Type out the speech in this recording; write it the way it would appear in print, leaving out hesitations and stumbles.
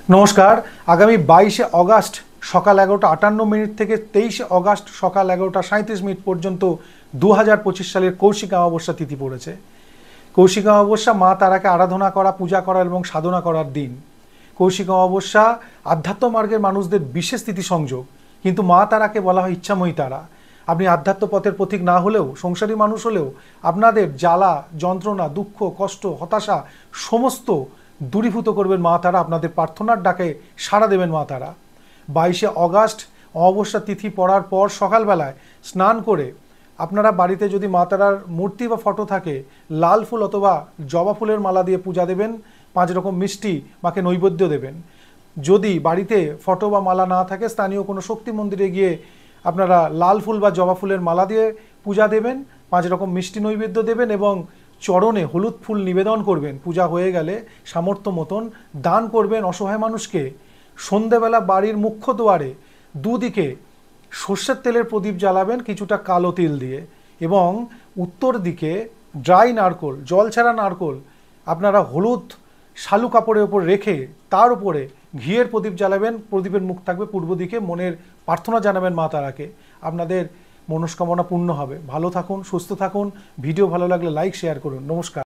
নমস্কার। আগামী 22শে অগাস্ট সকাল 11:58 থেকে 23শে অগাস্ট সকাল 11:37 পর্যন্ত 2025 সালের কৌশিক অমাবস্যা তিথি পড়েছে। কৌশিক অমাবস্যা মা তারাকে আরাধনা করা, পূজা করা এবং সাধনা করার দিন। কৌশিক অমাবস্যা আধ্যাত্ম মার্গের মানুষদের বিশেষ তিথি সংযোগ, কিন্তু মা তারাকে বলা হয় ইচ্ছাময়ী তারা। আপনি আধ্যাত্ম পথের পথিক না হলেও, সংসারী মানুষ হলেও আপনাদের জ্বালা, যন্ত্রণা, দুঃখ, কষ্ট, হতাশা সমস্ত দূরীভূত করবেন মা তারা। আপনাদের প্রার্থনার ডাকে সাড়া দেবেন মা তারা। 22শে অগাস্ট অমাবস্যা তিথি পড়ার পর সকালবেলায় স্নান করে আপনারা বাড়িতে যদি মা তারার মূর্তি বা ফটো থাকে, লাল ফুল অথবা জবা ফুলের মালা দিয়ে পূজা দেবেন। 5 রকম মিষ্টি মাকে নৈবেদ্য দেবেন। যদি বাড়িতে ফটো বা মালা না থাকে, স্থানীয় কোনো শক্তি মন্দিরে গিয়ে আপনারা লাল ফুল বা জবা ফুলের মালা দিয়ে পূজা দেবেন, 5 রকম মিষ্টি নৈবেদ্য দেবেন এবং চরণে হলুদ ফুল নিবেদন করবেন। পূজা হয়ে গেলে সামর্থ্য মতন দান করবেন অসহায় মানুষকে। সন্ধেবেলা বাড়ির মুখ্য দুয়ারে দুদিকে সর্ষের তেলের প্রদীপ জ্বালাবেন কিছুটা কালো তিল দিয়ে, এবং উত্তর দিকে ড্রাই নারকোল, জল ছাড়া নারকোল আপনারা হলুদ শালু কাপড়ের ওপর রেখে তার উপরে ঘিয়ের প্রদীপ জ্বালাবেন। প্রদীপের মুখ থাকবে পূর্ব দিকে। মনের প্রার্থনা জানাবেন মা তারাকে। আপনাদের মনস্কামনা পূর্ণ হবে। ভালো থাকুন, সুস্থ থাকুন। ভিডিও ভালো লাগলে লাইক শেয়ার করুন। নমস্কার।